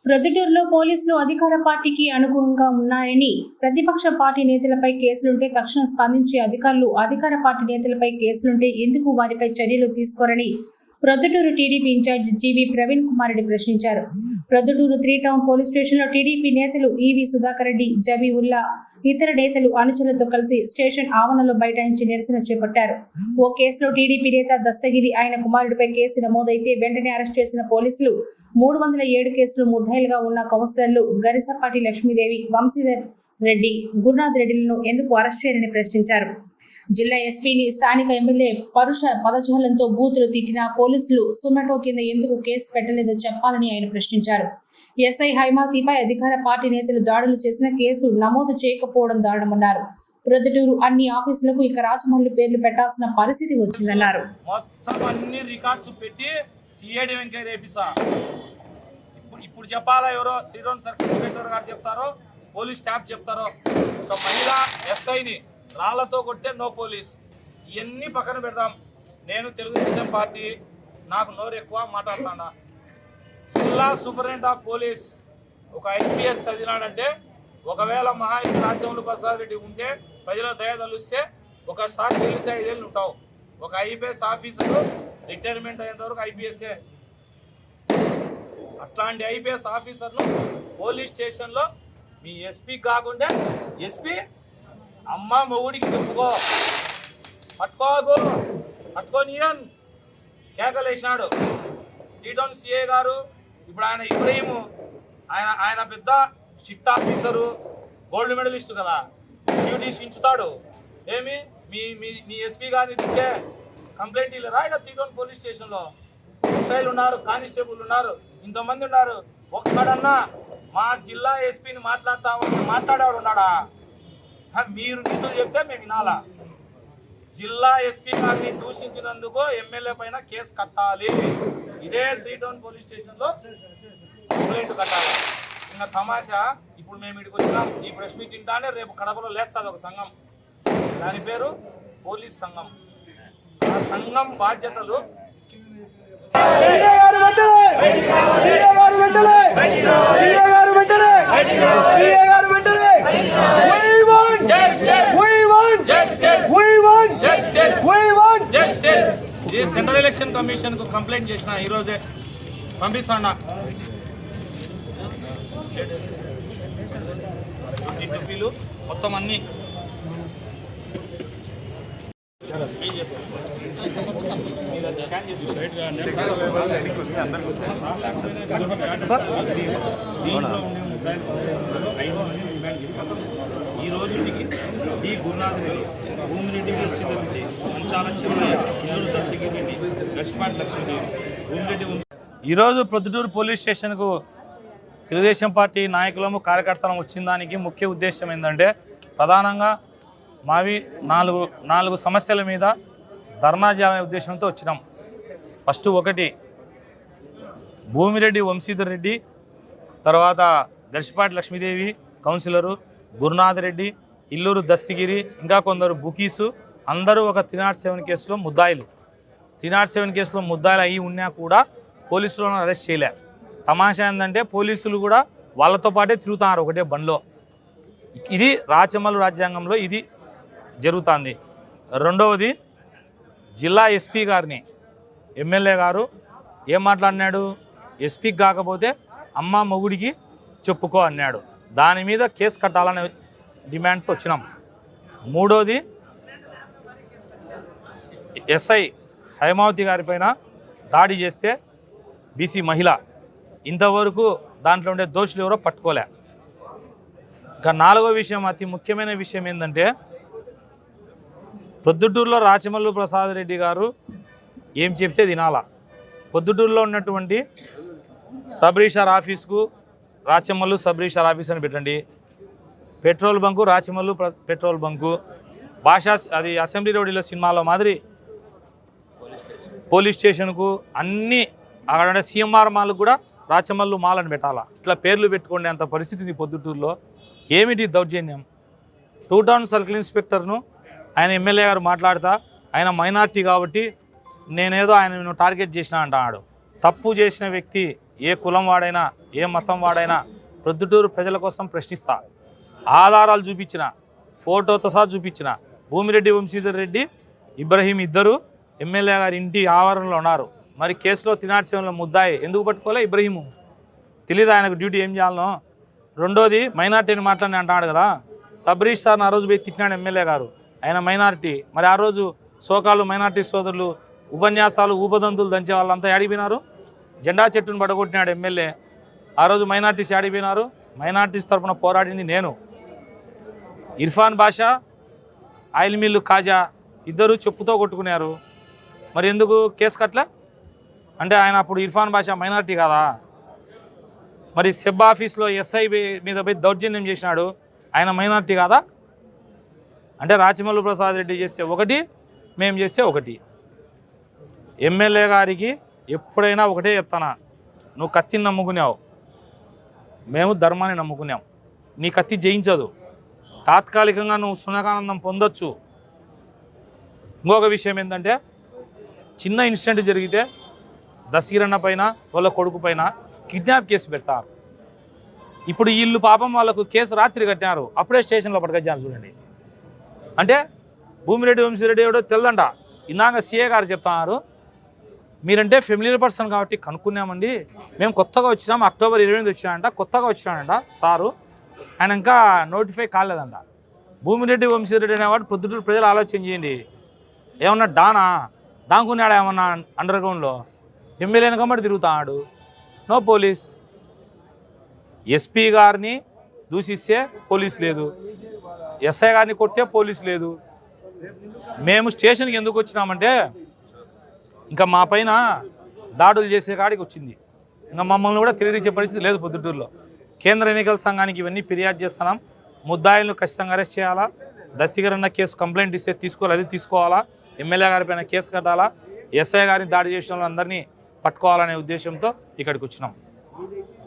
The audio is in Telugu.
ప్రొద్దుటూరులో పోలీసులు అధికార పార్టీకి అనుగుణంగా ఉన్నాయని, ప్రతిపక్ష పార్టీ నేతలపై కేసులుంటే తక్షణం స్పందించే అధికారులు అధికార పార్టీ నేతలపై కేసులుంటే ఎందుకు వారిపై చర్యలు తీసుకోరని ప్రొద్దుటూరు టీడీపీ ఇన్ఛార్జ్ జీవీ ప్రవీణ్ కుమార్ రెడ్డి ప్రశ్నించారు. ప్రొద్దుటూరు 3 టౌన్ పోలీస్ స్టేషన్లో టీడీపీ నేతలు ఈవి సుధాకర్ రెడ్డి, జబీఉల్లా, ఇతర నేతలు అనుచరులతో కలిసి స్టేషన్ ఆవరణలో బైఠాయించి నిరసన చేపట్టారు. ఓ కేసులో టీడీపీ నేత దస్తగిరి, ఆయన కుమారుడిపై కేసు నమోదైతే వెంటనే అరెస్ట్ చేసిన పోలీసులు 307 కేసులు ముద్దాయిలుగా ఉన్న కౌన్సిలర్లు గరిసపాటి లక్ష్మీదేవి, వంశీధర్ రెడ్డి, గురునాథ్ రెడ్డిలను ఎందుకు అరెస్ట్ చేయరని ప్రశ్నించారు. జిల్లా ఎస్పీని స్థానిక ఎమ్మెల్యే పరుష పదజాలంతో బూతులు తిట్టిన పోలీసులు సుమటో కింద ఎందుకు కేసు పెట్టలేదో చెప్పాలని ఆయన ప్రశ్నించారు. ఎస్ఐ హైమావతిపై అధికార పార్టీ నేతలు దాడులు చేసిన కేసు నమోదు చేయకపోవడం దారుణమన్నారు. ప్రొద్దుటూరు అన్ని ఆఫీసులకు ఇక రాజమౌళి పేర్లు పెట్టాల్సిన పరిస్థితి వచ్చిందన్నారు. ఇప్పుడు చెప్పాలా, ఎవరో 3 టౌన్ సర్కిల్ ఇన్స్పెక్టర్ గారు చెప్తారో, పోలీస్ స్టాఫ్ చెప్తారో, ఒక మహిళా ఎస్ఐని రాళ్లతో కొడితే నో పోలీస్. ఇవన్నీ పక్కన పెడదాం. నేను తెలుగుదేశం పార్టీ, నాకు నోరు ఎక్కువ మాట్లాడుతాడా. జిల్లా సూపరింటెండెంట్ ఆఫ్ పోలీస్ ఒక ఐపీఎస్ చదివినాడంటే, ఒకవేళ రాజ్యములు ప్రసాద్ రెడ్డి ఉంటే ప్రజల దయ తలుస్తే ఒకసారి తెలిసి 5 ఏళ్ళు ఉంటావు. ఒక ఐపీఎస్ ఆఫీసరు రిటైర్మెంట్ అయ్యేంతవరకు ఐపీఎస్ఏ. అట్లాంటి ఐపీఎస్ ఆఫీసర్ను పోలీస్ స్టేషన్లో మీ ఎస్పీ కాకుండా ఎస్పీ అమ్మ మొగుడికి చెప్పుకో, పట్టుకోనియన్ కేకలేసినాడు 3 టౌన్ సిఐ గారు. ఇప్పుడు ఆయన ఇబ్రహీము, ఆయన పెద్ద స్ట్రిక్ట్ ఆఫీసరు, గోల్డ్ మెడలిస్టు కదా, డ్యూటీస్ ఇంచుతాడు. ఏమి మీ ఎస్పీ గారిని తింటే కంప్లైంట్ ఇల్లరా? ఇక్కడ 3 టౌన్ పోలీస్ స్టేషన్లో ఎస్ఐలు ఉన్నారు, కానిస్టేబుల్ ఉన్నారు, ఇంతమంది ఉన్నారు. ఒక్కడన్నా మా జిల్లా ఎస్పీని మాట్లాడేవాడు ఉన్నాడా? మీరు నీతులు చెప్తే మేము వినాలా? జిల్లా ఎస్పీ గారిని దూషించినందుకు ఎమ్మెల్యే పైన కేసు కట్టాలి. ఇదే 3 టౌన్ పోలీస్ స్టేషన్లో కంప్లైంట్ కట్టాలి. ఇంకా తమాషా, ఇప్పుడు మేము ఇక్కడికి వచ్చినాం, ఈ ప్రెస్ మీట్ తింటానే రేపు కడపలో లేచాది ఒక సంఘం, దాని పేరు పోలీస్ సంఘం. ఆ సంఘం బాధ్యతలు సెంట్రల్ ఎలక్షన్ కమిషన్ కు కంప్లైంట్ చేసిన ఈరోజే పంపిస్తాను. ఇంటర్వ్యూలు మొత్తం అన్ని ఈ రోజుకి డి గురునాథ్ రెడ్డి, భూమిరెడ్డి రెడ్డి, మంచాల చెన్నయ్య, ఇల్లూరు దస్తగిరి, గరిసపాటి లక్ష్మీదేవి, భూమిరెడ్డి. ఈరోజు ప్రొద్దుటూరు పోలీస్ స్టేషన్కు తెలుగుదేశం పార్టీ నాయకులము కార్యకర్తలం వచ్చిన దానికి ముఖ్య ఉద్దేశం ఏంటంటే, ప్రధానంగా మావి నాలుగు సమస్యల మీద ధర్నా చేయాలనే ఉద్దేశంతో వచ్చినాం. ఫస్ట్ ఒకటి భూమిరెడ్డి వంశీధర్ రెడ్డి, తర్వాత గరిసపాటి లక్ష్మీదేవి కౌన్సిలరు, గురునాథ్ రెడ్డి, ఇల్లూరు దస్తగిరి, ఇంకా కొందరు బుకీసు, అందరూ ఒక 307 కేసులో ముద్దాయిలు. 307 కేసులో ముద్దాయిలు అయ్యి ఉన్నా కూడా పోలీసులను అరెస్ట్ చేయలే. తమాషా ఏంటంటే పోలీసులు కూడా వాళ్ళతో పాటే తిరుగుతున్నారు ఒకటే బండ్లో. ఇది రాచమల్లు రాజ్యాంగంలో ఇది జరుగుతుంది. రెండవది, జిల్లా ఎస్పీ గారిని ఎమ్మెల్యే గారు ఏం మాట్లాడినాడు, ఎస్పీకి కాకపోతే అమ్మ మొగుడికి చెప్పుకో అన్నాడు. దాని మీద కేసు కట్టాలనే డిమాండ్తో వచ్చినాం. మూడోది, ఎస్ఐ హైమావతి గారి పైన దాడి చేస్తే బీసీ మహిళ, ఇంతవరకు దాంట్లో ఉండే దోషులు ఎవరో పట్టుకోలే. ఇంకా నాలుగో విషయం, అతి ముఖ్యమైన విషయం ఏంటంటే, ప్రొద్దుటూరులో రాచమల్లు ప్రసాద్ రెడ్డి గారు ఏం చెప్తే తినాలా. ప్రొద్దుటూరులో ఉన్నటువంటి సబ్ రిజిస్టార్ ఆఫీస్కు రాచమల్లు సబ్ రిజిస్టార్ ఆఫీస్ అని పెట్టండి, petrol bunk Rachamallu petrol bunk, భాషా అది అసెంబ్లీ రోడ్లో సినిమాలో మాదిరి పోలీస్ స్టేషన్కు అన్నీ అక్కడ ఉండే సిఎంఆర్ మాల్కు కూడా రాచమల్లు మాల్ అని పెట్టాలా. ఇట్లా పేర్లు పెట్టుకోండి అంత పరిస్థితి పొద్దుటూరులో. ఏమిటి దౌర్జన్యం? 2 టౌన్ సర్కిల్ ఇన్స్పెక్టర్ను ఆయన ఎమ్మెల్యే గారు మాట్లాడతా, ఆయన మైనార్టీ కాబట్టి నేనేదో ఆయన టార్గెట్ చేసిన అంటున్నాడు. తప్పు చేసిన వ్యక్తి ఏ కులం వాడైనా ఏ మతం వాడైనా ప్రొద్దుటూరు ప్రజల కోసం ప్రశ్నిస్తా. ఆధారాలు చూపించిన, ఫోటోతో సహా చూపించిన. భూమిరెడ్డి వంశీధర్ రెడ్డి, ఇబ్రహీం ఇద్దరు ఎమ్మెల్యే గారి ఇంటి ఆవరణలో ఉన్నారు. మరి కేసులో తినాడ్సేవలో ముద్దాయి ఎందుకు పట్టుకోలే ఇబ్రహీము? తెలీదు ఆయనకు డ్యూటీ ఏం చేయాలనో. రెండోది మైనార్టీని మాట్లాడి అంటున్నాడు కదా, సబరీష్ సార్ని ఆ రోజు పోయి తిట్టినాడు ఎమ్మెల్యే గారు. ఆయన మైనార్టీ. మరి ఆ రోజు సోకాలు మైనార్టీ సోదరులు ఉపన్యాసాలు ఊపదంతులు దంచే వాళ్ళంతా ఏడిపోయినారు. జెండా చెట్టును పడగొట్టినాడు ఎమ్మెల్యే. ఆ రోజు మైనార్టీస్ ఏడిపోయినారు. మైనార్టీస్ తరఫున పోరాడింది నేను. ఇర్ఫాన్ బాషా, ఆయిల్ మిల్లు కాజా ఇద్దరు చెప్పుతో కొట్టుకున్నారు. మరి ఎందుకు కేసు కట్టలే? అంటే ఆయన అప్పుడు ఇర్ఫాన్ బాషా మైనార్టీ కదా. మరి సెబ్ ఆఫీస్లో ఎస్ఐ మీద పోయి దౌర్జన్యం చేసినాడు, ఆయన మైనార్టీ కాదా? అంటే రాచమల్లు ప్రసాద్ రెడ్డి చేస్తే ఒకటి, మేము చేస్తే ఒకటి. ఎమ్మెల్యే గారికి ఎప్పుడైనా ఒకటే చెప్తానా, నువ్వు కత్తిని నమ్ముకున్నావు, మేము ధర్మాన్ని నమ్ముకున్నాం. నీ కత్తి జయించదు. తాత్కాలికంగా నువ్వు సునకానందం పొందొచ్చు. ఇంకొక విషయం ఏంటంటే, చిన్న ఇన్సిడెంట్ జరిగితే దశగిరన్న పైన వాళ్ళ కొడుకు పైన కిడ్నాప్ కేసు పెడతారు. ఇప్పుడు వీళ్ళు పాపం వాళ్ళకు కేసు రాత్రి కట్టినారు, అప్పుడే స్టేషన్లో పట్టుకొచ్చారు చూడండి. అంటే భూమిరెడ్డి వంశీరెడ్డి ఎవడో తెల్దంట. ఇందాక సీఏ గారు చెప్తున్నారు, మీరంటే ఫెమిలియర్ పర్సన్ కాబట్టి కనుక్కున్నామండి, మేము కొత్తగా వచ్చినాం, అక్టోబర్ 28 వచ్చినాడంట, కొత్తగా వచ్చినాడంట సారు, ఆయన ఇంకా నోటిఫై కాలేదంట. భూమిరెడ్డి వంశీరెడ్డి అనేవాడు పొద్దుటూరు ప్రజలు ఆలోచన చేయండి. ఏమన్నా దాంకున్నాడా ఏమన్నా అండర్ గ్రౌండ్లో? ఎమ్మెల్యేని కమ్మడి తిరుగుతాడు, నో పోలీస్. ఎస్పీ గారిని దూషిస్తే పోలీస్ లేదు, ఎస్ఐ గారిని కొడితే పోలీస్ లేదు. మేము స్టేషన్కి ఎందుకు వచ్చినామంటే, ఇంకా మా పైన దాడులు చేసే కాడికి వచ్చింది. ఇంకా మమ్మల్ని కూడా తిరిగిచ్చే పరిస్థితి లేదు పొద్దుటూరులో. కేంద్ర ఎన్నికల సంఘానికి ఇవన్నీ ఫిర్యాదు చేస్తున్నాం. ముద్దాయిలను ఖచ్చితంగా అరెస్ట్ చేయాలా. దశగిరన్న కేసు కంప్లైంట్ ఇస్తే తీసుకోవాలి, అది తీసుకోవాలా. ఎమ్మెల్యే గారి పైన కేసు కట్టాలా. ఎస్ఐ గారిని దాడి చేసిన వాళ్ళందరినీ పట్టుకోవాలనే ఉద్దేశంతో ఇక్కడికి వచ్చినాం.